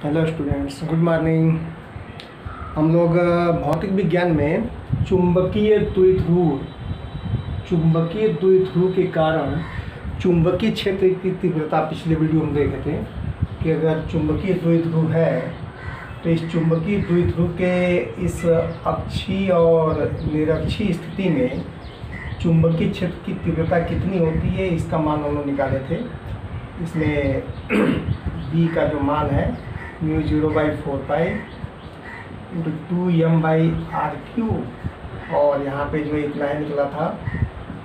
Hello students, good morning. हम लोग भौतिक विज्ञान में चुंबकीय द्विध्रुव के कारण चुंबकीय क्षेत्र की तीव्रता पिछले वीडियो में देखे थे कि अगर चुंबकीय द्विध्रुव है तो इस चुंबकीय द्विध्रुव के इस अक्षीय और निरक्षीय स्थिति में चुंबकीय क्षेत्र की तीव्रता कितनी होती है, इसका मान हम लोग निकाले थे। इसमें B का जो मान है μ0/4π × 2m/r³ और यहाँ पे जो इतना ही निकला था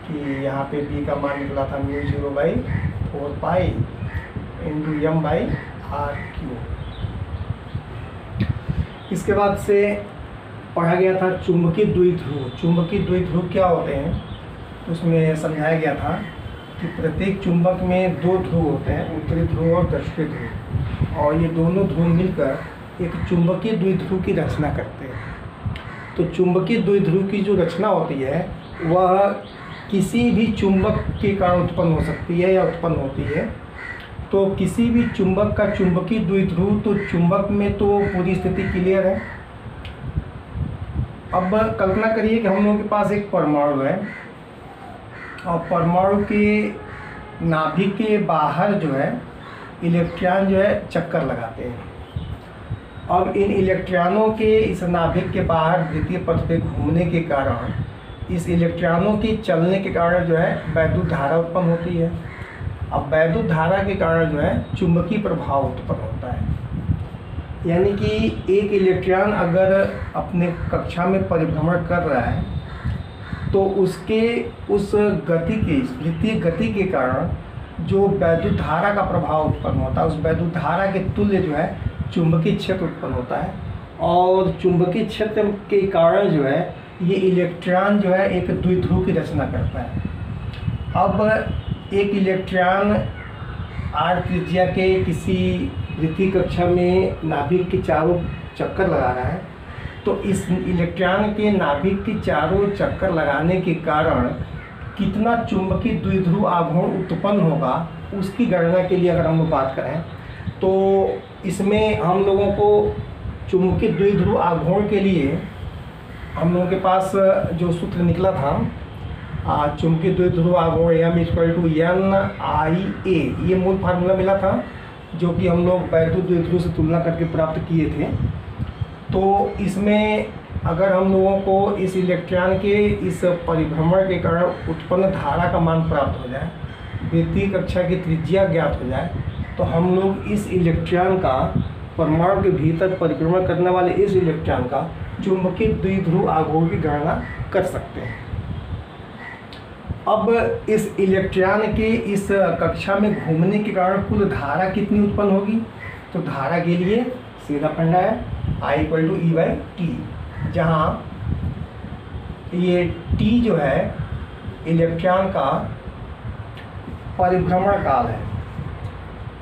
कि यहाँ पे B का मान निकला था μ0/4π × m/r³। इसके बाद से पढ़ा गया था चुंबकीय द्विध्रुव। चुंबकीय द्विध्रुव क्या होते हैं, तो उसमें समझाया गया था कि प्रत्येक चुंबक में दो ध्रुव होते हैं, उत्तरी ध्रुव और दक्षिणी ध्रुव, और ये दोनों ध्रुव मिलकर एक चुंबकीय द्विध्रुव की रचना करते हैं। तो चुंबकीय द्विध्रुव की जो रचना होती है वह किसी भी चुंबक के कारण उत्पन्न हो सकती है या उत्पन्न होती है। तो किसी भी चुंबक का चुंबकीय द्विध्रुव, तो चुंबक में तो पूरी स्थिति क्लियर है। अब कल्पना करिए कि हम लोगों के पास एक परमाणु है और परमाणु के नाभिक के बाहर जो है इलेक्ट्रॉन जो है चक्कर लगाते हैं। अब इन इलेक्ट्रॉनों के इस नाभिक के बाहर द्वितीय पथ पे घूमने के कारण, इस इलेक्ट्रॉनों के चलने के कारण जो है वैद्युत धारा उत्पन्न होती है। अब वैद्युत धारा के कारण जो है चुंबकीय प्रभाव उत्पन्न होता है। यानी कि एक इलेक्ट्रॉन अगर अपने कक्षा में परिभ्रमण कर रहा है तो उसके उस गति के, वृत्तीय गति के कारण जो वैद्युत धारा का प्रभाव उत्पन्न होता है, उस वैद्युत धारा के तुल्य जो है चुंबकीय क्षेत्र उत्पन्न होता है। और चुंबकीय क्षेत्र के कारण जो है ये इलेक्ट्रॉन जो है एक द्विध्रुव की रचना करता है। अब एक इलेक्ट्रॉन r त्रिज्या के किसी वृत्तीय कक्षा में नाभिक के चारों चक्कर लगा रहा है, तो इस इलेक्ट्रॉन के नाभिक के चारों चक्कर लगाने के कारण कितना चुंबकीय द्विध्रुव आघूर्ण उत्पन्न होगा, उसकी गणना के लिए अगर हम लोग बात करें तो इसमें हम लोगों को चुंबकीय द्विध्रुव आघूर्ण के लिए हम लोगों के पास जो सूत्र निकला था, चुंबकीय द्विध्रुव आघूर्ण M=NIA, ये मूल फार्मूला मिला था जो कि हम लोग वैद्युत द्विध्रुव से तुलना करके प्राप्त किए थे। तो इसमें अगर हम लोगों को इस इलेक्ट्रॉन के इस परिभ्रमण के कारण उत्पन्न धारा का मान प्राप्त हो जाए, वृत्तीय कक्षा की त्रिज्या ज्ञात हो जाए, तो हम लोग इस इलेक्ट्रॉन का, परमाणु के भीतर परिक्रमण करने वाले इस इलेक्ट्रॉन का चुंबकीय द्विध्रुव आघूर्ण की गणना कर सकते हैं। अब इस इलेक्ट्रॉन के इस कक्षा में घूमने के कारण कुल धारा कितनी उत्पन्न होगी, तो धारा के लिए सीधा फंडा है I=E/T, जहाँ ये T जो है इलेक्ट्रॉन का परिभ्रमण काल है,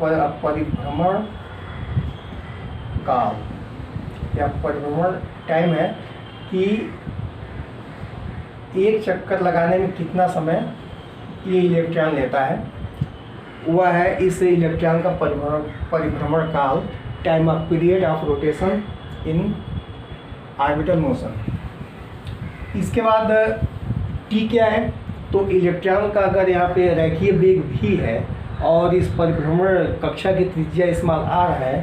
परिभ्रमण काल या परिभ्रमण टाइम है कि एक चक्कर लगाने में कितना समय ये इलेक्ट्रॉन लेता है, वह है इस इलेक्ट्रॉन का परिभ्रमण काल, time of period of rotation in orbital motion. इसके बाद T क्या है, तो इलेक्ट्रॉन का अगर यहाँ पे रेखीय वेग भी है और इस परिभ्रमण कक्षा की त्रिज्या स्मॉल r है,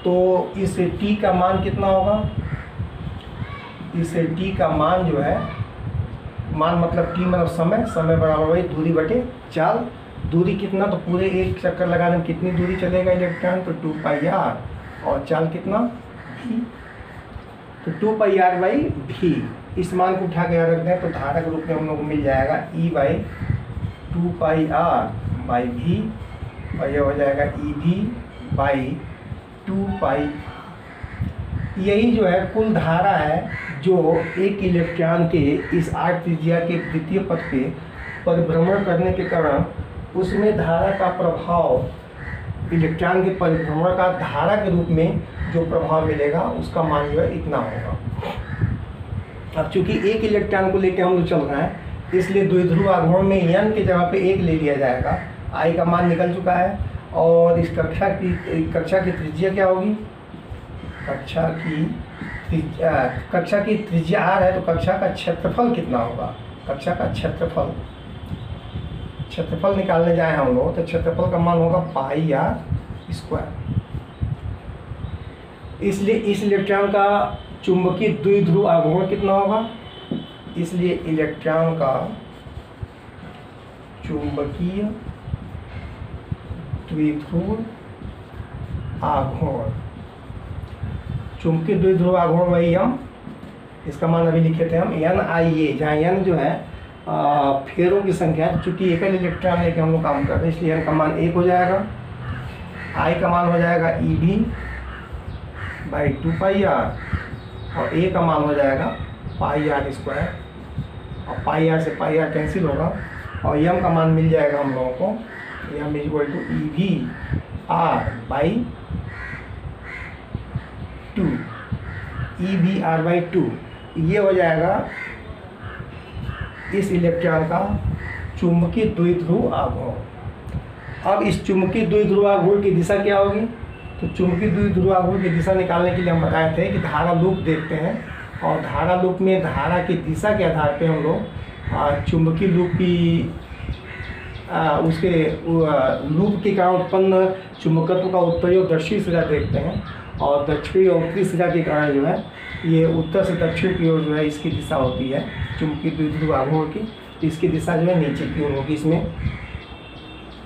तो इस T का मान कितना होगा। इस T का मान जो है, मान मतलब T मतलब समय, समय बराबर वही दूरी बटे चाल। दूरी कितना, तो पूरे एक चक्कर लगाने में कितनी दूरी चलेगा इलेक्ट्रॉन, तो 2πr, और चाल कितना v, तो 2πr/v। इस मान को उठा के यहाँ रख दें तो धारा के रूप में हम लोग को मिल जाएगा E/2πr/v, और यह हो जाएगा EV/2π। यही जो है कुल धारा है जो एक इलेक्ट्रॉन के इस r त्रिज्या के द्वितीय पथ पे परिभ्रमण करने के कारण उसमें धारा का प्रभाव, इलेक्ट्रॉन के परिभ्रमण का धारा के रूप में जो प्रभाव मिलेगा उसका मान जो है इतना होगा। अब चूंकि एक इलेक्ट्रॉन को लेकर हम लोग चल रहे हैं, इसलिए द्विध्रुव आघूर्ण में n की जगह पे 1 ले लिया जाएगा। I का मान निकल चुका है और इस कक्षा की त्रिज्या क्या होगी, कक्षा की त्रिज्या r है, तो कक्षा का क्षेत्रफल कितना होगा? कक्षा का क्षेत्रफल निकालने जाए हम लोग तो क्षेत्रफल का मान होगा पाई r स्क्वायर। इसलिए इस इलेक्ट्रॉन का चुंबकीय द्विध्रुव आघूर्ण कितना होगा? इसलिए इलेक्ट्रॉन का चुंबकीय द्विध्रुव आघूर्ण, चुंबकीय द्विध्रुव आघूर्ण वही हम इसका मान अभी लिखे थे हम NIA, जहाँ n जो है फेरों की संख्या है। चूंकि एकल इलेक्ट्रॉन लेके हम लोग काम कर रहे हैं इसलिए n का मान 1 हो जाएगा, I का मान हो जाएगा EV/2πr और A का मान हो जाएगा पाई r स्क्वायर, और पाई r से पाई r कैंसिल होगा और m का मान मिल जाएगा हम लोगों को m EVR/2 ये हो जाएगा इस इलेक्ट्रॉन का चुंबकीय द्विध्रुव आघूर्ण। अब इस चुंबकीय द्विध्रुव आघूर्ण की दिशा क्या होगी? तो चुंबकीय द्विध्रुव आघूर्ण की दिशा निकालने के लिए हम बताए थे कि धारा लूप देखते हैं, और धारा लूप में धारा की दिशा के आधार पे हम लोग चुंबकीय लूप की उसके लूप के कारण उत्पन्न चुंबकत्व का उत्तरी और दक्षिणी सिरा देखते हैं, और दक्षिणी और उत्तरी सिरा के कारण जो है ये उत्तर से दक्षिण की ओर जो है इसकी दिशा होती है चुंबकीय द्विध्रुव आघूर्ण की, तो इसकी दिशा जो है नीचे की ओर होगी इसमें।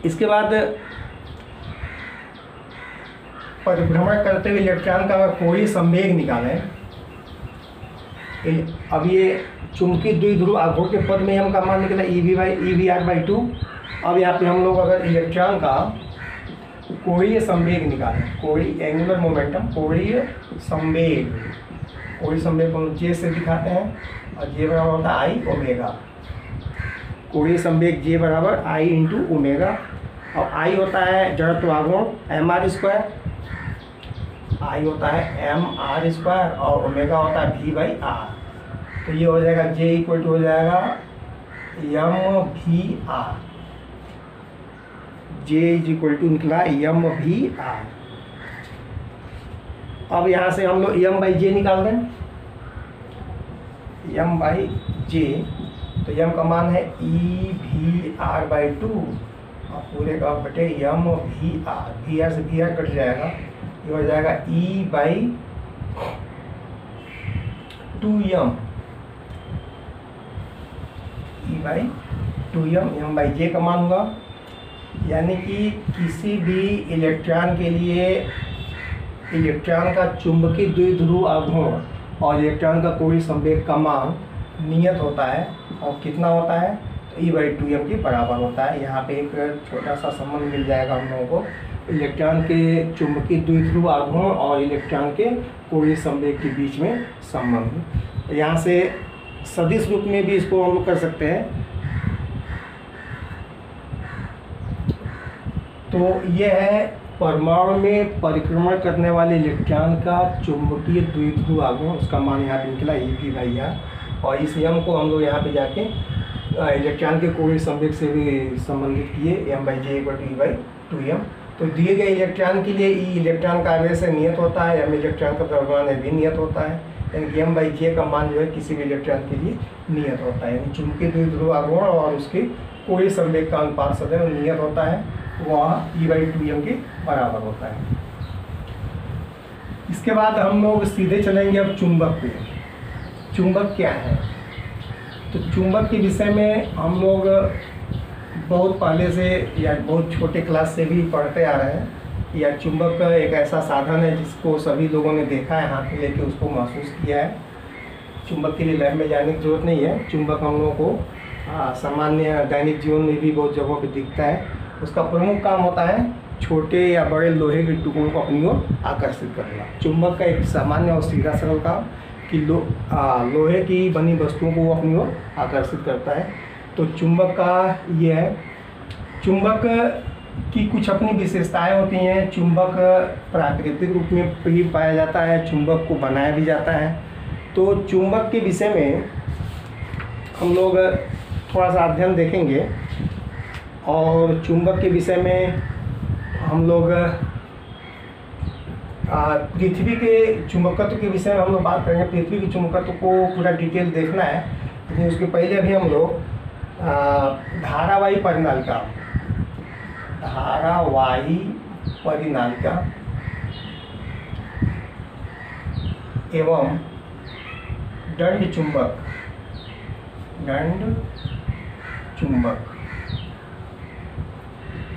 इसके बाद परिभ्रमण करते हुए इलेक्ट्रॉन का कोणीय संवेग निकालें। अब ये चुंबकीय द्विध्रुव आघूर्ण के पद में हम का मान निकला EVR/2। अब यहाँ पे हम लोग अगर इलेक्ट्रॉन का कोणीय संवेग निकालें, कोणीय एंगुलर मोमेंटम, कोणीय संवेग को हम J से दिखाते हैं, और J बराबर होता है I ओमेगा। कोणीय संवेग J बराबर I × ओमेगा, और I होता है जड़त्व आघूर्ण mr², I होता है mr² और ओमेगा होता है V/r। तो ये हो जाएगा J इक्वल टू हो जाएगा mVr, J इक्वल टू निकला mVr। अब यहाँ से हम लोग m/j निकाल दें, m/j, तो m का मान है EVR/2 और पूरे का बटे mVr, VR से VR कट जाएगा, ये हो जाएगा E/2m, m/j का मान होगा। यानी कि किसी भी इलेक्ट्रॉन के लिए इलेक्ट्रॉन का चुंबकीय द्विध्रुव आघूर्ण और इलेक्ट्रॉन का कोणीय संवेग का मान नियत होता है, और कितना होता है? तो E/2m के बराबर होता है। यहाँ पे एक छोटा सा संबंध मिल जाएगा हम लोगों को, इलेक्ट्रॉन के चुंबकीय द्विध्रुव आघूर्ण और इलेक्ट्रॉन के कोणीय संवेग के बीच में संबंध। यहाँ से सदिश रूप में भी इसको हम लोग कर सकते हैं। तो यह है परमाणु में परिक्रमण करने वाले इलेक्ट्रॉन का चुंबकीय द्विध्रुव आघूर्ण, उसका मान यहाँ पे निकला EV/r, और इस m को हम लोग यहाँ पे जाके इलेक्ट्रॉन के कोणीय संवेग से भी संबंधित किए, m/j = E/2m। तो दिए गए इलेक्ट्रॉन के लिए E इलेक्ट्रॉन का आवेश नियत होता है, m इलेक्ट्रॉन का द्रव्यमान है भी नियत होता है, यानी कि m/j का मान जो है किसी भी इलेक्ट्रॉन के लिए नियत होता है। यानी चुंबकीय द्विध्रुव आघूर्ण और उसके कोणीय संवेग का अनुपात सदैव नियत होता है, वह E/2m के बराबर होता है। इसके बाद हम लोग सीधे चलेंगे अब चुंबक पे। चुंबक क्या है? तो चुंबक के विषय में हम लोग बहुत पहले से या बहुत छोटे क्लास से भी पढ़ते आ रहे हैं। या चुंबक एक ऐसा साधन है जिसको सभी लोगों ने देखा है, हाथ में लेके उसको महसूस किया है। चुंबक के लिए लैब में जाने की जरूरत नहीं है। चुंबक हम लोगों को सामान्य दैनिक जीवन में भी बहुत जगहों पर दिखता है। उसका प्रमुख काम होता है छोटे या बड़े लोहे के टुकड़ों को अपनी ओर आकर्षित करना। चुंबक का एक सामान्य और सीधा सरल काम कि लोहे की बनी वस्तुओं को वो अपनी ओर आकर्षित करता है। तो चुंबक का ये है। चुंबक की कुछ अपनी विशेषताएं होती हैं। चुंबक प्राकृतिक रूप में भी पाया जाता है, चुंबक को बनाया भी जाता है। तो चुंबक के विषय में हम लोग थोड़ा सा अध्ययन देखेंगे, और चुंबक के विषय में हम लोग पृथ्वी के चुंबकत्व के विषय में हम लोग बात करेंगे। पृथ्वी के चुंबकत्व को पूरा डिटेल देखना है, लेकिन उसके पहले अभी हम लोग धारावाही परिनालिका एवं दंड चुंबक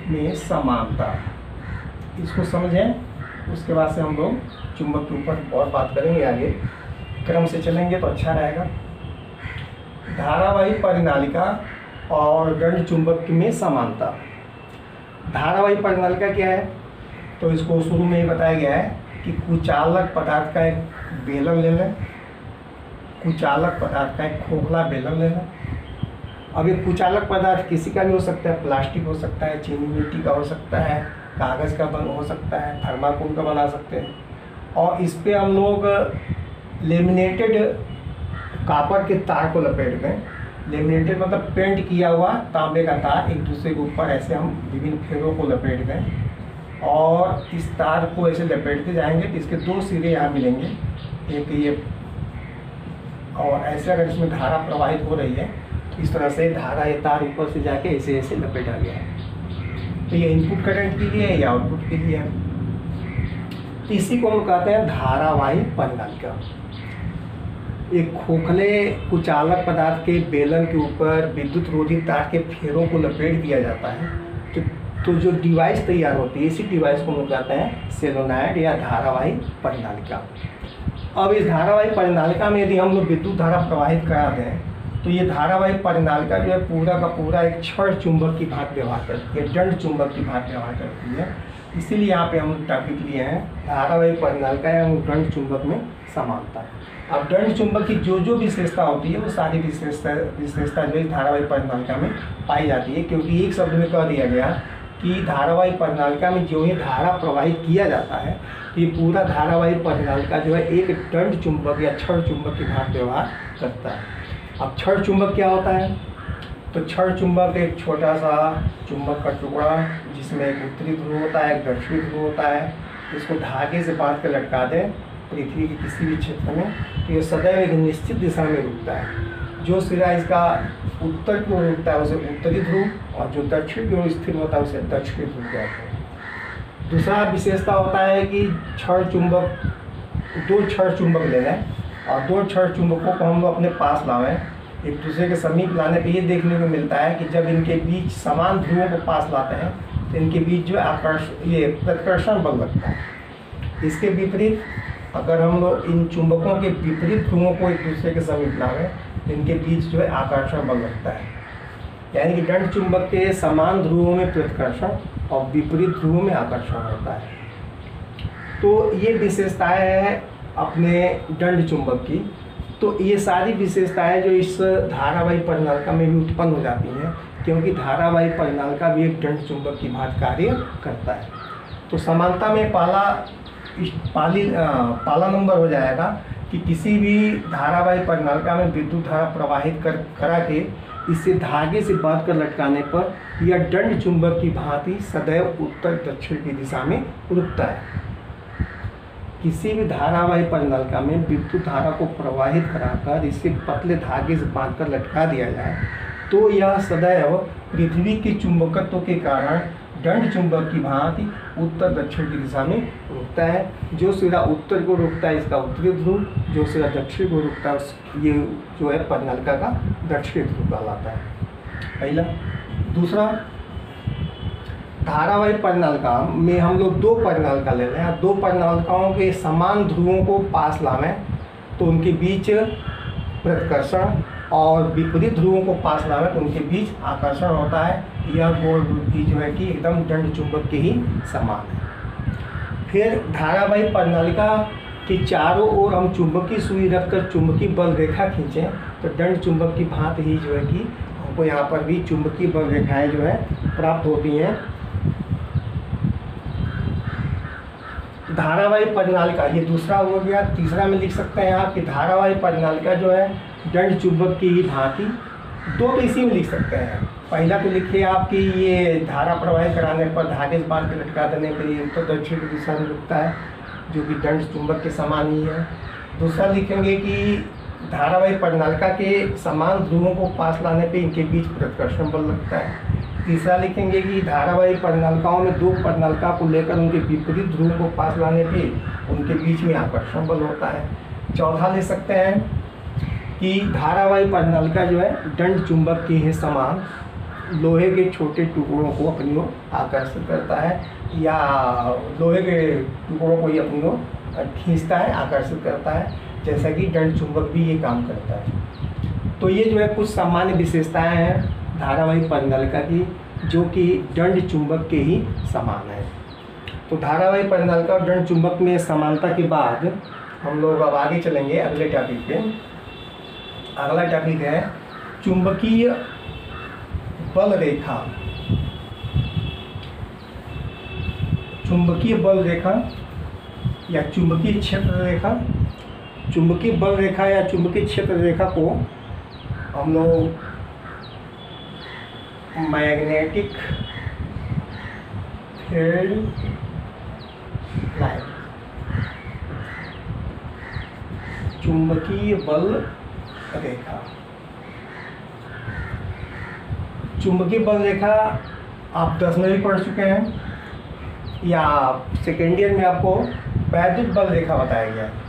में समानता, इसको समझें। उसके बाद से हम लोग चुंबक के ऊपर और बात करेंगे। आगे क्रम से चलेंगे तो अच्छा रहेगा। धारावाही परिनालिका और दंड चुंबक में समानता। धारावाही परिनालिका क्या है, तो इसको शुरू में ही बताया गया है कि कुचालक पदार्थ का एक बेलन ले लें, कुचालक पदार्थ का एक खोखला बेलन ले लें। अब ये कुचालक पदार्थ किसी का भी हो सकता है, प्लास्टिक हो सकता है, चीनी मिट्टी का हो सकता है, कागज़ का हो सकता है, थर्माकोल का बना सकते हैं। और इस पे हम लोग लेमिनेटेड कॉपर के तार को लपेट दें। लेमिनेटेड मतलब पेंट किया हुआ तांबे का तार एक दूसरे के ऊपर ऐसे हम विभिन्न फेरों को लपेट दें और इस तार को ऐसे लपेटते जाएंगे तो इसके दो सिरे यहाँ मिलेंगे, एक ये, और ऐसे अगर इसमें धारा प्रवाहित हो रही है तो इस तरह से धारा ये तार ऊपर से जाके ऐसे ऐसे लपेटा गया है। तो ये इनपुट करंट के लिए है या आउटपुट के लिए है। तो इसी को हम कहते हैं धारावाही परिनालिका। एक खोखले कुचालक पदार्थ के बेलन के ऊपर विद्युत रोधी तार के फेरों को लपेट दिया जाता है तो जो डिवाइस तैयार होती है, इसी डिवाइस को हम कहते हैं सोलेनॉइड या धारावाही परिनालिका। अब इस धारावाही परिनालिका में यदि हम लोग विद्युत धारा प्रवाहित करा दें तो ये धारावाही परिनालिका जो है पूरा का पूरा एक क्षण चुंबक की भांति व्यवहार करती है, दंड चुंबक की भांति व्यवहार करती है। इसीलिए यहाँ पे हम टॉपिक लिए हैं धारावाही परिनालिका एवं दंड चुंबक में समानता। अब दंड चुंबक की जो विशेषता होती है वो सारी विशेषता जो है धारावाही परिनालिका में पाई जाती है, क्योंकि एक शब्द में कह दिया गया कि धारावाही परिनालिका में जो ही धारा प्रवाहित किया जाता है ये पूरा धारावाही परिनालिका जो है एक दंड चुंबक या क्षण चुंबक की भांति व्यवहार करता है। अब क्षण चुंबक क्या होता है, तो क्षण चुंबक एक छोटा सा चुंबक का टुकड़ा जिसमें एक उत्तरी ध्रुव होता है, एक दक्षिणी ध्रुव होता है, इसको धागे से बांध कर लटका दें पृथ्वी के किसी भी क्षेत्र में तो ये सदैव एक निश्चित दिशा में रुकता है। जो सिरा इसका उत्तर की ओर रुकता है उसे उत्तरी ध्रुव और जो दक्षिण की ओर स्थिर होता है उसे दक्षिणी ध्रुव कहते हैं। दूसरा विशेषता होता है कि क्षण चुंबक, दो क्षण चुंबक ले लें और दो क्षण चुंबकों को हम लोग अपने पास लावें, एक दूसरे के समीप लाने पे ये देखने को मिलता है कि जब इनके बीच समान ध्रुवों को पास लाते हैं तो इनके बीच जो ये प्रतिकर्षण बल लगता है। इसके विपरीत अगर हम लोग इन चुंबकों के विपरीत ध्रुवों को एक दूसरे के समीप लावें तो इनके बीच जो है आकर्षण बल लगता है। यानी कि दंड चुंबक के समान ध्रुवों में प्रतिकर्षण और विपरीत ध्रुवों में आकर्षण होता है। तो ये विशेषताएं हैं अपने दंड चुंबक की। तो ये सारी विशेषताएं जो इस धारावाही परिनालिका में भी उत्पन्न हो जाती हैं, क्योंकि धारावाही परिनालिका भी एक दंड चुंबक की भांति कार्य करता है। तो समानता में पाला नंबर हो जाएगा कि किसी भी धारावाही परिनालिका में विद्युत धारा प्रवाहित करा के इसे धागे से बांध कर लटकाने पर यह दंड चुंबक की भांति सदैव उत्तर दक्षिण की दिशा में रुकता है। किसी भी धारावाही परिनालिका में विद्युत धारा को प्रवाहित कराकर इसे पतले धागे से बांधकर लटका दिया जाए तो यह सदैव पृथ्वी के चुंबकत्व के कारण दंड चुंबक की भांति उत्तर दक्षिण की दिशा में रुकता है। जो सिरा उत्तर को रुकता है इसका उत्तरी ध्रुव, जो सिरा दक्षिण को रुकता है ये जो है परिनालिका का दक्षिणी ध्रुव कहलाता है। पहला। दूसरा, धारावाही परिनालिका में हम लोग दो परिनालिका ले रहे हैं, दो परिनालिकाओं के समान ध्रुवों को पास लावें तो उनके बीच प्रतिकर्षण और विपरीत ध्रुवों को पास लावें तो उनके बीच आकर्षण होता है। यह गोल वृत्ति जो है कि एकदम दंड चुंबक के ही समान है। फिर धारावाही परिनालिका के चारों ओर हम चुंबकीय सुई रखकर चुंबकीय बल रेखा खींचें तो दंड चुंबक की भांति ही जो है कि हमको यहाँ पर भी चुंबकीय बल रेखाएं जो है प्राप्त होती हैं। धारावाही परिनालिका ये दूसरा हो गया। तीसरा में लिख सकते हैं आप कि धारावाही परिनालिका जो है दंड चुंबक की ही भांति, दो तो इसी में लिख सकते हैं। पहला तो लिखिए आप कि ये धारा प्रवाहित कराने पर धागे से बांध के लटका देने पर ये उत्तर दक्षिण की दिशा में रुकता है। जो कि दंड चुंबक के समान ही है। दूसरा लिखेंगे कि धारावाही परिनालिका के समान ध्रुवों को पास लाने पे इनके बीच प्रतिकर्षण बल लगता है। तीसरा लिखेंगे कि धारावाही परिनालिकाओं में दो परिनालिका को लेकर उनके विपरीत ध्रुवों को पास लाने पे उनके बीच में आकर्षण बल होता है। चौथा ले सकते हैं कि धारावाही परिनालिका जो है दंड चुंबक के ही समान लोहे के छोटे टुकड़ों को अपनी ओर आकर्षित करता है, या लोहे के टुकड़ों को ही अपनी ओर खींचता है, आकर्षित करता है, जैसा कि दंड चुंबक भी ये काम करता है। तो ये जो है कुछ सामान्य विशेषताएं हैं धारावाही परिनालिका की, जो कि दंड चुंबक के ही समान है। तो धारावाही परिनालिका और दंड चुंबक में समानता के बाद हम लोग अब आगे चलेंगे अगले टॉपिक पे। अगला टॉपिक है चुंबकीय बल रेखा। चुंबकीय बल रेखा या चुंबकीय क्षेत्र रेखा। चुंबकीय बल रेखा या चुंबकीय क्षेत्र रेखा को हम लोग मैग्नेटिक फील्ड लाइन, चुंबकीय बल रेखा। चुंबकीय बल रेखा आप 10 में भी पढ़ चुके हैं, या सेकेंड ईयर में आपको वैद्युत बल रेखा बताया गया है।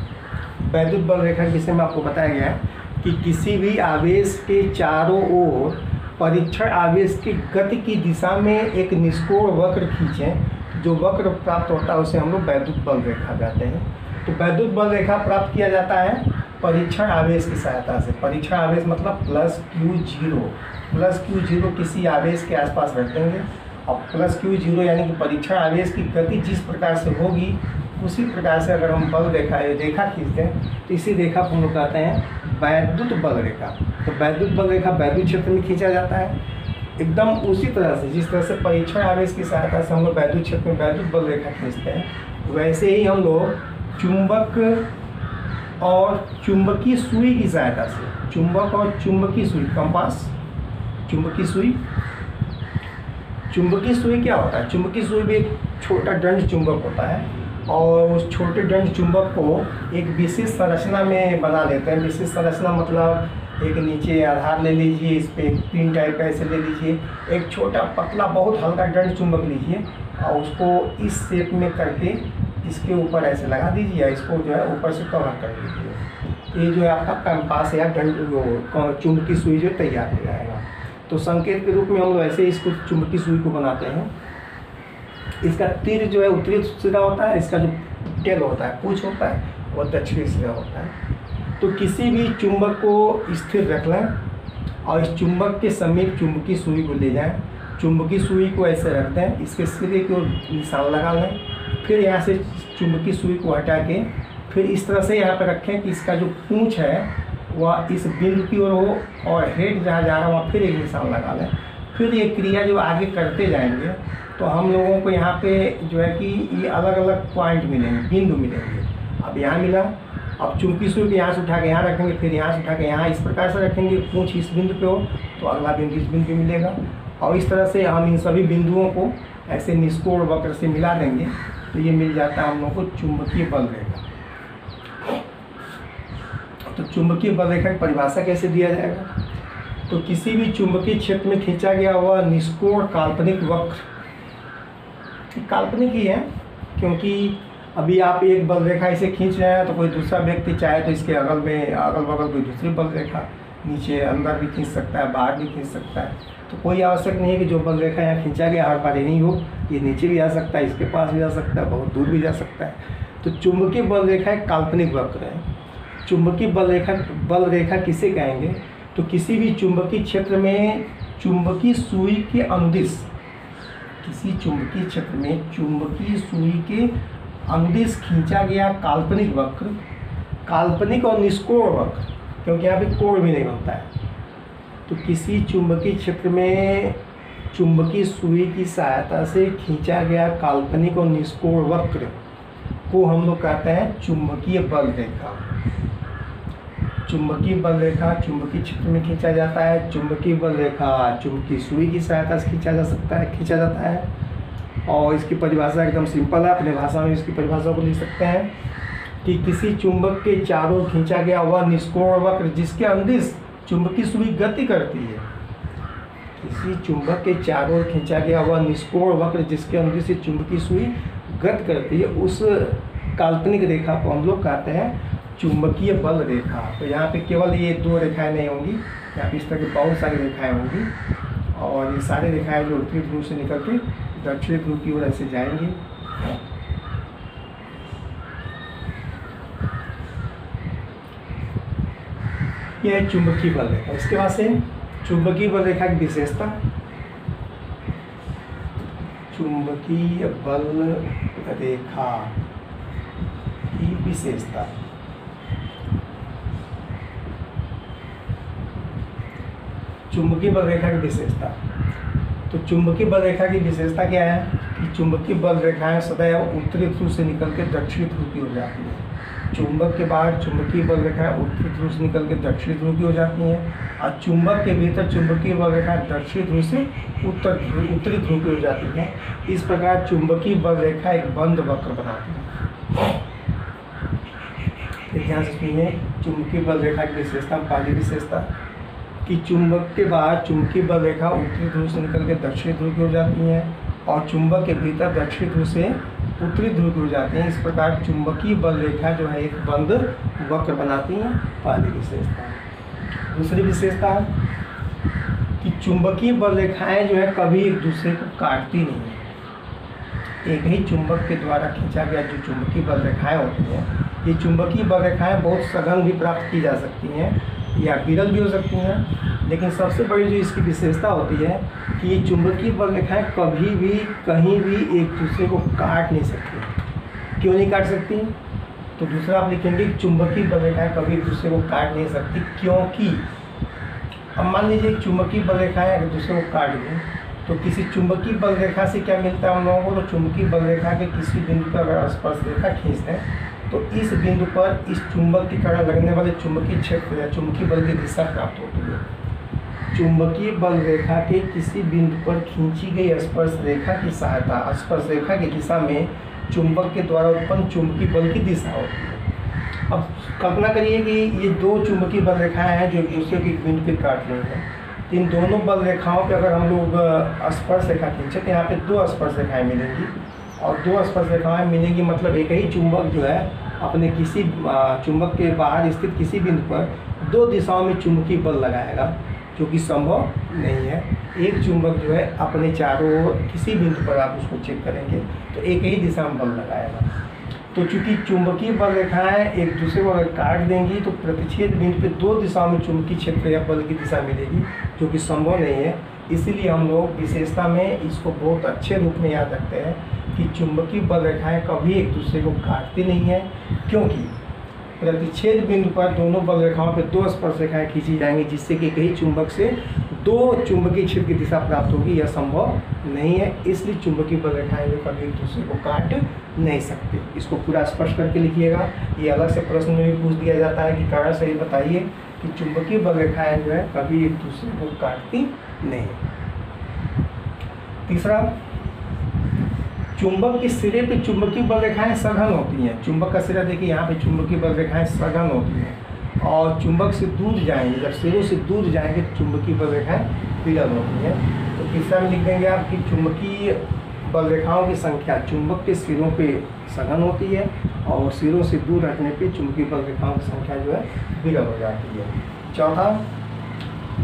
वैद्युत बल रेखा जिसे में आपको बताया गया है कि किसी भी आवेश के चारों ओर परीक्षण आवेश की गति की दिशा में एक निष्कोण वक्र खींचें, जो वक्र प्राप्त होता है उसे हम लोग वैद्युत बल रेखा कहते हैं। तो वैद्युत बल रेखा प्राप्त किया जाता है परीक्षण आवेश की सहायता से। परीक्षण आवेश मतलब +Q0। +Q0 किसी आवेश के आसपास रख देंगे, और +Q0 यानी कि परीक्षण आवेश की गति जिस प्रकार से होगी उसी प्रकार से अगर हम बल रेखा खींचते हैं तो इसी रेखा को हम लोग कहते हैं वैद्युत बल रेखा। तो वैद्युत बल रेखा वैद्युत क्षेत्र में खींचा जाता है, एकदम उसी तरह से जिस तरह से परीक्षण आवेश की सहायता से हम लोग वैद्युत क्षेत्र में वैद्युत बल रेखा खींचते हैं, वैसे ही हम लोग चुंबक और चुंबकीय सुई की सहायता से, चुंबक और चुंबकीय सुई, कंपास, चुंबकीय सुई। चुंबकीय सुई क्या होता है? चुंबकीय सुई भी एक छोटा दंड चुंबक होता है, और उस छोटे दंड चुंबक को एक विशेष संरचना में बना लेते हैं। विशेष संरचना मतलब एक नीचे आधार ले लीजिए, इस पर एक पिन टाइप ऐसे ले लीजिए, एक छोटा पतला बहुत हल्का दंड चुंबक लीजिए और उसको इस शेप में करके इसके ऊपर ऐसे लगा दीजिए, या इसको जो है ऊपर से कवर कर दीजिए। ये जो है आपका कंपास या दंड चुंबकीय सुई जो तैयार हो जाएगा। तो संकेत के रूप में हम लोग ऐसे इसको चुंबकीय सुई को बनाते हैं। इसका तीर जो है उत्तरी सिरा होता है, इसका जो टेल होता है, पूंछ होता है, वो दक्षिणी सिरा होता है। तो किसी भी चुंबक को स्थिर रख लें और इस चुंबक के समीप चुंबकीय सुई को ले जाएं। चुंबकीय सुई को ऐसे रख दें, इसके सिरे को निशान लगा लें, फिर यहाँ से चुंबकीय सुई को हटा के फिर इस तरह से यहाँ पर रखें कि इसका जो पूंछ है वह इस बिंदु की ओर हो, और हेड जहाँ जा रहा है वहाँ फिर एक निशान लगा लें। फिर ये क्रिया जो आगे करते जाएंगे तो हम लोगों को यहाँ पे जो है कि ये अलग अलग पॉइंट मिलेंगे, बिंदु मिलेंगे। अब यहाँ मिला, अब चुंबकीय सुई को यहाँ से उठा के यहाँ रखेंगे, फिर यहाँ से उठा के यहाँ इस प्रकार से रखेंगे, पूंछ इस बिंदु पे हो तो अगला बिंदु इस बिंदु पे मिलेगा, और इस तरह से हम इन सभी बिंदुओं को ऐसे निष्कोण वक्र से मिला देंगे तो ये मिल जाता है हम लोग को चुंबकीय बल रेखा। तो चुंबकीय बल रेखा की परिभाषा कैसे दिया जाएगा? तो किसी भी चुंबकीय क्षेत्र में खींचा गया हुआ निष्कोण काल्पनिक वक्र, काल्पनिक ही है क्योंकि अभी आप एक बल रेखा इसे खींच रहे हैं तो कोई दूसरा व्यक्ति चाहे तो इसके अगल बगल कोई दूसरी बल रेखा नीचे अंदर भी खींच सकता है, बाहर भी खींच सकता है। तो कोई आवश्यक नहीं है कि जो बल रेखा यहाँ खींचा गया हर बार यही हो, ये नीचे भी आ सकता है, इसके पास भी आ सकता है, बहुत दूर भी जा सकता है। तो चुंबकीय बल रेखा एक काल्पनिक वक्र है। चुंबकीय बल रेखा किसे कहेंगे? तो किसी भी चुंबकीय क्षेत्र में चुंबकीय सुई के अनुदिश, किसी चुंबकीय क्षेत्र में चुंबकीय सुई के अनुदिश खींचा गया काल्पनिक वक्र, काल्पनिक और निष्कोण वक्र, क्योंकि यहाँ पे कोण भी नहीं बनता है। तो किसी चुंबकीय क्षेत्र में चुंबकीय सुई की सहायता से खींचा गया काल्पनिक और निष्कोण वक्र को हम लोग कहते हैं चुंबकीय बल रेखा। चुंबकीय बल रेखा चुंबकीय क्षेत्र में खींचा जाता है। चुंबकीय बल रेखा चुंबकीय सुई की सहायता से खींचा जाता है। और इसकी परिभाषा एकदम सिंपल है, अपने भाषा में इसकी परिभाषा को लिख सकते हैं कि किसी चुंबक के चारों ओर खींचा गया वह निष्कोण वक्र जिसके अंदिश चुंबकीय सुई गति करती है। किसी चुंबक के चारों ओर खींचा गया वह निष्कोण वक्र जिसके अंदिश से चुंबकीय सुई गति करती है, उस काल्पनिक रेखा को हम लोग कहते हैं चुंबकीय बल रेखा। तो यहाँ पे केवल ये 2 रेखाएं नहीं होंगी, यहाँ पे इस तरह की बहुत सारी रेखाएं होंगी और ये सारी रेखाएं जो उत्तरी ध्रुव से निकल के दक्षिणी ध्रुव की ओर ऐसे जाएंगी। यह है चुंबकीय बल रेखा। इसके बाद से चुंबकीय बल रेखा की विशेषता, चुंबकीय बल रेखा की विशेषता। चुंबकीय बल रेखा की विशेषता, तो चुंबकीय बल रेखा की विशेषता क्या है कि चुंबकीय बल रेखाएं सदैव उत्तरी ध्रुव से निकल के दक्षिणी ध्रुव की हो जाती है। चुंबक के बाहर चुंबकीय बल रेखाएं उत्तरी ध्रुव से निकल के दक्षिणी ध्रुव की हो जाती हैं और चुंबक के भीतर चुंबकीय बल रेखाएं दक्षिणी ध्रुव से उत्तरी ध्रुव की हो जाती हैं। इस प्रकार चुंबकीय बल रेखा एक बंद वक्र बनाती है। ध्यान से सुनिए, चुंबकीय बल रेखा की विशेषता, पहली विशेषता कि चुंबक के बाहर चुंबकीय बल रेखा उत्तरी ध्रुव से निकल के दक्षिणी ध्रुव की हो जाती हैं और चुंबक के भीतर दक्षिणी ध्रुव से उत्तरी ध्रुव की हो जाती हैं। इस प्रकार चुंबकीय बल रेखा जो है एक बंद वक्र बनाती हैं, पहली विशेषता। दूसरी विशेषता कि चुंबकीय बल रेखाएं जो है कभी एक दूसरे को काटती नहीं है। एक ही चुंबक के द्वारा खींचा गया जो चुंबकीय बल रेखाएं होती हैं, ये चुंबकीय बल रेखाएं बहुत सघन भी प्राप्त की जा सकती हैं या विरल भी हो सकती हैं, लेकिन सबसे बड़ी जो इसकी विशेषता होती है कि ये चुंबकीय बल रेखाएं कभी भी कहीं भी एक दूसरे को काट नहीं सकती। क्यों नहीं काट सकती? तो दूसरा आप लिखेंगे कि चुंबकीय बल रेखाएं कभी एक दूसरे को काट नहीं सकती, क्योंकि अब मान लीजिए एक चुंबकीय बल रेखाएं एक दूसरे को काट दें तो किसी चुंबकीय बल रेखा से क्या मिलता है हम लोगों को? तो चुंबकीय बल रेखा के किसी बिंदु पर अगर स्पर्श रेखा खींचते हैं तो इस बिंदु पर इस चुंबक के कारण लगने वाले चुंबकीय क्षेत्र या चुंबकीय बल की दिशा प्राप्त होती है। चुंबकीय बल रेखा के किसी बिंदु पर खींची गई स्पर्श रेखा की सहायता, स्पर्श रेखा की दिशा में चुंबक के द्वारा उत्पन्न चुंबकीय बल की दिशा होती है। अब कल्पना करिए कि ये 2 चुंबकीय बल रेखाएं हैं जो एक दूसरे के बिंदु पर काट रही हैं। इन दोनों बल रेखाओं पे अगर हम लोग स्पर्श रेखा खींचे तो यहाँ पे 2 स्पर्श रेखाएं मिलेंगी और 2 स्पर्श रेखाएं मिलेंगी, मतलब एक ही चुंबक जो है अपने किसी चुंबक के बाहर स्थित किसी बिंदु पर 2 दिशाओं में चुंबकीय बल लगाएगा, जो कि संभव नहीं है। एक चुंबक जो है अपने चारों ओर किसी बिंदु पर आप उसको चेक करेंगे तो एक ही दिशा में बल लगाएगा। तो चूंकि चुंबकीय बल रेखाएं एक दूसरे को अगर काट देंगी तो प्रतिच्छेद बिंदु पे 2 दिशाओं में चुंबकीय क्षेत्र या बल की दिशा मिलेगी, जो कि संभव नहीं है। इसीलिए हम लोग विशेषता में इसको बहुत अच्छे रूप में याद रखते हैं कि चुंबकीय बल रेखाएं कभी एक दूसरे को काटती नहीं है, क्योंकि प्रतिच्छेद बिंदु पर दोनों बल रेखाओं पर 2 स्पर्श रेखाएं खींची जाएंगी, जिससे कि एक ही चुंबक से 2 चुंबकीय क्षेत्र की दिशा प्राप्त होगी। यह संभव नहीं है, इसलिए चुंबकीय बल रेखाएं जो कभी एक दूसरे को काट नहीं सकते। इसको पूरा स्पष्ट करके लिखिएगा। ये अलग से प्रश्न में भी पूछ दिया जाता है कि कारण सही बताइए कि चुंबकीय बल रेखाएं जो है कभी एक दूसरे को काटती नहीं। तीसरा, चुंबक के सिरे पे चुंबकीय बल रेखाएं सघन होती हैं। चुंबक का सिरा देखिए, यहाँ पे चुंबकीय बल रेखाएं सघन होती हैं और चुंबक से दूर जाएंगे, जब सिरों से दूर जाएंगे तो चुंबकीय बल रेखाएं विरल होती हैं। तो तीसरा में लिख देंगे आप कि चुंबकीय बल रेखाओं की संख्या चुंबक के सिरों पे सघन होती है और सिरों से दूर हटने पे चुंबकीय बल रेखाओं की संख्या जो है विरल हो जाती है। चौथा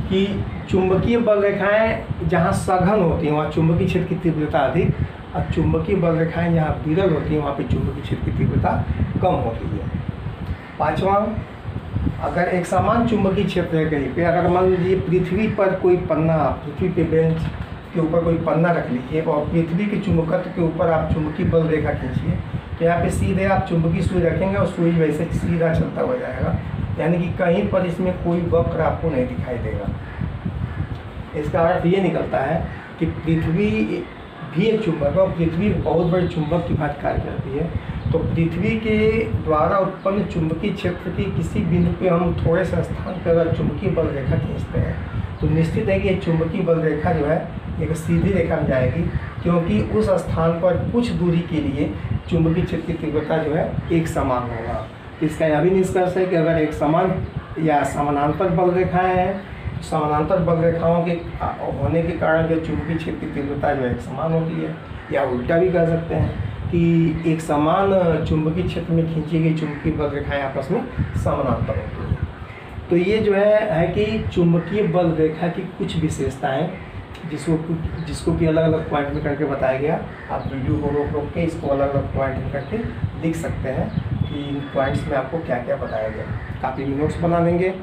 कि चुंबकीय बल रेखाएं जहाँ सघन होती हैं वहाँ चुंबकीय क्षेत्र की तीव्रता अधिक, और चुंबकीय बल रेखाएं जहाँ विरल होती हैं वहाँ पे चुंबकीय क्षेत्र की तीव्रता कम होती है। पाँचवा, अगर एक समान चुंबकीय क्षेत्र है कहीं पे, अगर मान लीजिए पृथ्वी पर कोई पन्ना, पृथ्वी पे बेंच के ऊपर कोई पन्ना रख लीजिए और पृथ्वी के चुंबकत्व के ऊपर आप चुंबकीय बल रेखा खींचिए, तो यहाँ पे सीधे आप चुंबकीय सुई रखेंगे और सुई वैसे सीधा चलता हुआ जाएगा, यानी कि कहीं पर इसमें कोई वक्र आपको नहीं दिखाई देगा। इसका अर्थ ये निकलता है कि पृथ्वी भी एक चुंबक है और पृथ्वी बहुत बड़े चुंबक की भांति कार्य करती है। तो पृथ्वी के द्वारा उत्पन्न चुंबकीय क्षेत्र के किसी बिंदु पे हम थोड़े से स्थान पर अगर चुंबकीय बल रेखा खींचते हैं तो निश्चित है कि ये चुंबकीय बल रेखा जो है एक सीधी रेखा में जाएगी क्योंकि उस स्थान पर कुछ दूरी के लिए चुंबकीय क्षेत्र की तीव्रता जो है एक समान होगा। इसका यह भी निष्कर्ष है कि अगर एक समान या समानांतर बल रेखाएं हैं, समानांतर बल रेखाओं के होने के कारण जो चुंबकीय क्षेत्र की तीव्रता जो है एक समान होती है, या उल्टा भी कह सकते हैं कि एक समान चुंबकीय क्षेत्र में खींची गई चुंबकीय बल रेखाएं आपस में समानांतर होती हैं। तो ये जो है कि चुंबकीय बल रेखा की कुछ विशेषताएं जिसको कि अलग अलग पॉइंट में करके बताया गया। आप वीडियो को रोक के इसको अलग अलग पॉइंट में करके लिख सकते हैं कि इन पॉइंट्स में आपको क्या क्या बताया गया। काफ़ी भी नोट्स बना लेंगे।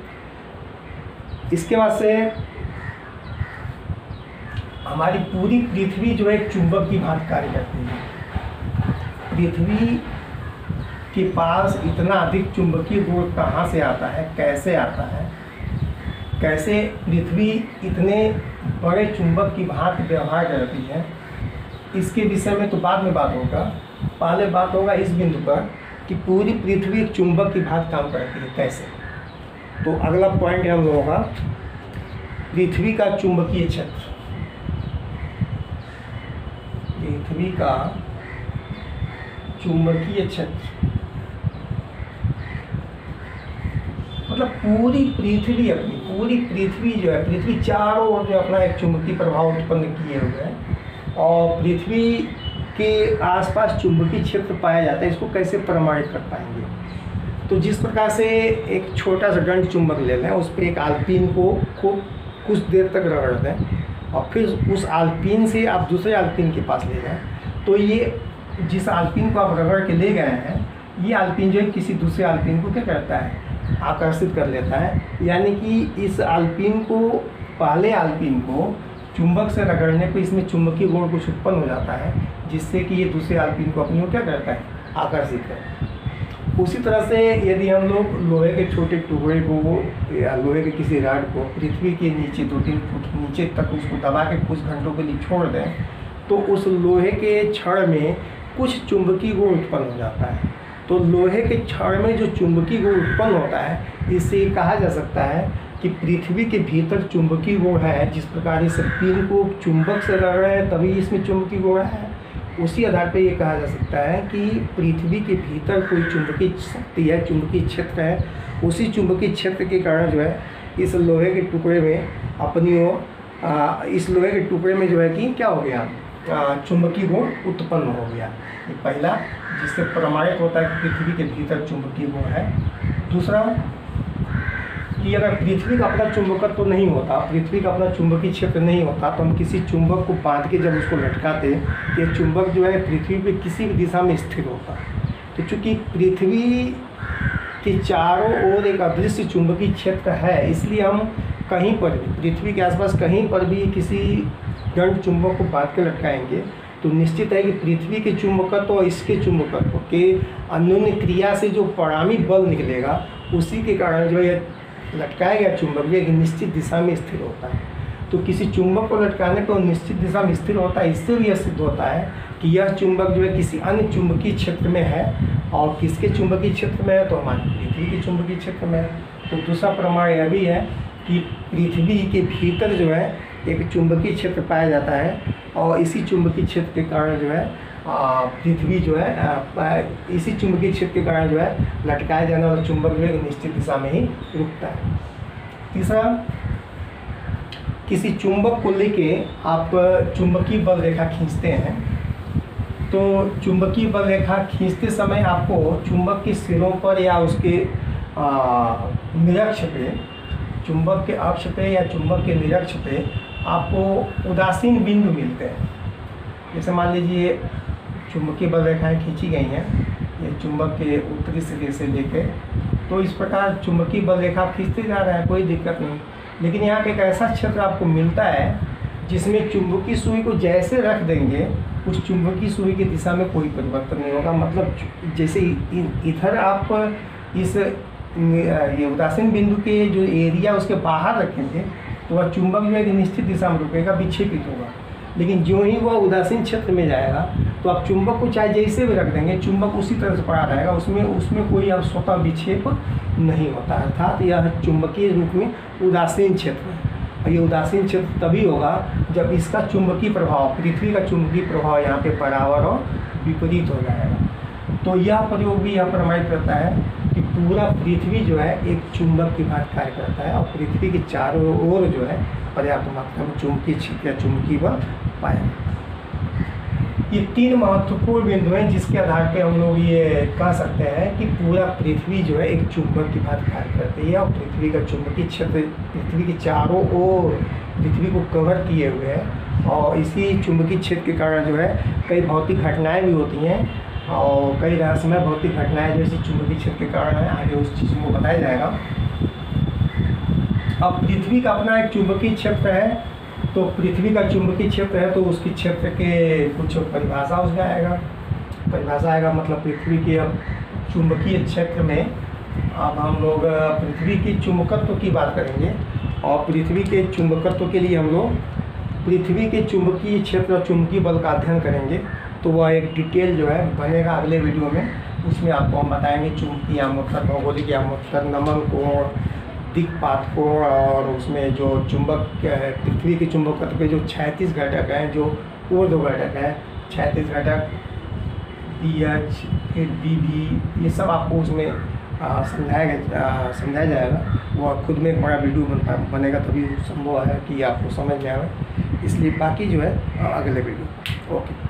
इसके बाद से हमारी पूरी पृथ्वी जो है एक चुंबक की भांति कार्य करती है। पृथ्वी के पास इतना अधिक चुंबकीय गुण कहाँ से आता है, कैसे आता है, कैसे पृथ्वी इतने बड़े चुंबक की भांति व्यवहार करती है, इसके विषय में तो बाद में बात होगा। पहले बात होगा इस बिंदु पर कि पूरी पृथ्वी एक चुंबक की भांति काम करती है, कैसे। तो अगला पॉइंट हम लोगों का पृथ्वी का चुंबकीय क्षेत्र। पृथ्वी का चुंबकीय क्षेत्र मतलब पूरी पृथ्वी पूरी पृथ्वी जो है, पृथ्वी चारों ओर जो अपना एक चुंबकीय प्रभाव उत्पन्न किए हुए है और पृथ्वी के आसपास चुंबकीय क्षेत्र पाया जाता है। इसको कैसे प्रमाणित कर पाएंगे? तो जिस प्रकार से एक छोटा सा दंड चुंबक ले लें, उस पर एक आल्पिन को खूब कुछ देर तक रगड़ दें और फिर उस आल्पिन से आप दूसरे आल्पिन के पास ले जाएं, तो ये जिस आल्पिन को आप रगड़ के ले गए हैं, ये आल्पिन जो है किसी दूसरे आल्पिन को क्या करता है, आकर्षित कर लेता है। यानी कि इस आल्पिन को, पहले आल्पिन को चुंबक से रगड़ने पर इसमें चुंबकीय गुण कुछ उत्पन्न हो जाता है, जिससे कि ये दूसरे आल्पिन को अपनी ओर क्या करता है, आकर्षित करता है। उसी तरह से यदि हम लोग लोहे के छोटे टुकड़े को या लोहे के किसी रॉड को पृथ्वी के नीचे 2-3 फुट नीचे तक उसको दबा के कुछ घंटों के लिए छोड़ दें, तो उस लोहे के छड़ में कुछ चुंबकीय गुण उत्पन्न हो जाता है। तो लोहे के छड़ में जो चुंबकीय गुण उत्पन्न होता है, इससे कहा जा सकता है कि पृथ्वी के भीतर चुंबकीय गुण है। जिस प्रकार इस पिन को चुंबक से रगड़ रहे हैं तभी इसमें चुंबकीय गुण है, उसी आधार पर ये कहा जा सकता है कि पृथ्वी के भीतर कोई चुंबकीय शक्ति है, चुंबकीय क्षेत्र है। उसी चुंबकीय क्षेत्र के कारण जो है इस लोहे के टुकड़े में इस लोहे के टुकड़े में जो है कि क्या हो गया, चुंबकीय गुण उत्पन्न हो गया। ये पहला जिससे प्रमाणित होता है कि पृथ्वी के भीतर चुंबकीय गुण है। दूसरा कि अगर पृथ्वी का अपना चुंबकत्व तो नहीं होता, पृथ्वी का अपना चुंबकीय क्षेत्र नहीं होता, तो हम किसी चुंबक को बांध के जब उसको लटकाते, ये चुंबक जो है पृथ्वी पे किसी भी दिशा में स्थिर होता। तो चूँकि पृथ्वी के चारों ओर एक अदृश्य चुंबकीय क्षेत्र है, इसलिए हम कहीं पर भी पृथ्वी के आसपास कहीं पर भी किसी दंड चुंबक को बांध के लटकाएंगे तो निश्चित है कि पृथ्वी के चुंबकत्व और इसके चुंबकत्व के अन्योन्य क्रिया से जो परिणामी बल निकलेगा, उसी के कारण जो है लटकाया गया चुंबक एक निश्चित दिशा में स्थिर होता है। तो किसी चुंबक को लटकाने पर निश्चित दिशा में स्थिर होता है। इससे भी यह सिद्ध होता है कि यह चुंबक जो है किसी अन्य चुंबकीय क्षेत्र में है, और किसके चुंबकीय क्षेत्र में है, तो हमारी पृथ्वी के चुंबकीय क्षेत्र में है। तो दूसरा प्रमाण यह भी है कि पृथ्वी के भीतर जो है एक चुंबकीय क्षेत्र पाया जाता है, और इसी चुंबकीय क्षेत्र के कारण जो है पृथ्वी जो है इसी चुंबकीय क्षेत्र के कारण जो है लटकाया जाने वाला चुंबक जो है निश्चित दिशा में ही रुकता है। तीसरा, किसी चुंबक को लेके आप चुंबकीय बल रेखा खींचते हैं, तो चुंबकीय बल रेखा खींचते समय आपको चुंबक के सिरों पर या उसके निरक्ष पे, चुंबक के अक्ष पे या चुंबक के निरक्ष पे आपको उदासीन बिंदु मिलते हैं। जैसे मान लीजिए चुंबकीय बल रेखाएं खींची गई हैं, ये चुंबक के उत्तरी सिरे से लेके, तो इस प्रकार चुंबकीय बल रेखा खींचते जा रहे हैं, कोई दिक्कत नहीं। लेकिन यहाँ पे एक ऐसा क्षेत्र आपको मिलता है जिसमें चुंबकीय सुई को जैसे रख देंगे, उस चुंबकीय सुई की दिशा में कोई परिवर्तन नहीं होगा। मतलब जैसे इधर आप इस ये उदासीन बिंदु के जो एरिया उसके बाहर रखेंगे, तो वह चुंबक जो है निश्चित दिशा में रुकेगा, विक्षेपित होगा। लेकिन जो ही वह उदासीन क्षेत्र में जाएगा, तो आप चुंबक को चाहे जैसे भी रख देंगे, चुंबक उसी तरह से पड़ा रहेगा, उसमें कोई अब स्वतः विक्षेप नहीं होता। अर्थात यह चुंबकीय रूप में उदासीन क्षेत्र है। ये उदासीन क्षेत्र तभी होगा जब इसका चुंबकीय प्रभाव, पृथ्वी का चुंबकीय प्रभाव यहाँ पे बराबर और विपरीत हो जाएगा। तो यह प्रयोग भी यह प्रमाणित करता है कि पूरा पृथ्वी जो है एक चुंबक की भांति कार्य करता है और पृथ्वी के चारों ओर जो है पर्याप्त मात्रा में चुंबकीय क्षेत्र या चुंबकीय बल पाया। ये 3 महत्वपूर्ण बिंदु हैं जिसके आधार पे हम लोग ये कह सकते हैं कि पूरा पृथ्वी जो है एक चुंबक की भांति कार्य करती है और पृथ्वी का चुंबकीय क्षेत्र पृथ्वी के चारों ओर पृथ्वी को कवर किए हुए है और इसी चुंबकीय क्षेत्र के कारण जो है कई भौतिक घटनाएं भी होती हैं और कई रहस्यमय भौतिक घटनाएं जो इसी चुंबकीय क्षेत्र के कारण है, आगे उस चीज़ को बताया जाएगा। अब पृथ्वी का अपना एक चुंबकीय क्षेत्र है, तो पृथ्वी का चुंबकीय क्षेत्र है तो उसकी क्षेत्र के कुछ परिभाषा उसमें आएगा। परिभाषा आएगा मतलब पृथ्वी के अब चुंबकीय क्षेत्र में अब हम लोग पृथ्वी की चुंबकत्व की बात करेंगे और पृथ्वी के चुंबकत्व के लिए हम लोग पृथ्वी के चुंबकीय क्षेत्र और चुंबकीय बल का अध्ययन करेंगे। तो वह एक डिटेल जो है बनेगा अगले वीडियो में, उसमें आपको हम बताएंगे चुंबकीय आमोत्तर, भौगोलिक आमोत्तर, नमन कोण, दिक्पात कोण और उसमें जो चुंबक पृथ्वी के चुंबकत्व के जो 36 घटक हैं, जो ऊर्ध्व घटक हैं 36 घटक, BH फिर BB, ये सब आपको उसमें समझाया जाएगा। वह खुद में एक बड़ा वीडियो बनेगा तभी संभव है कि आपको समझ में आए, इसलिए बाकी जो है अगले वीडियो। ओके।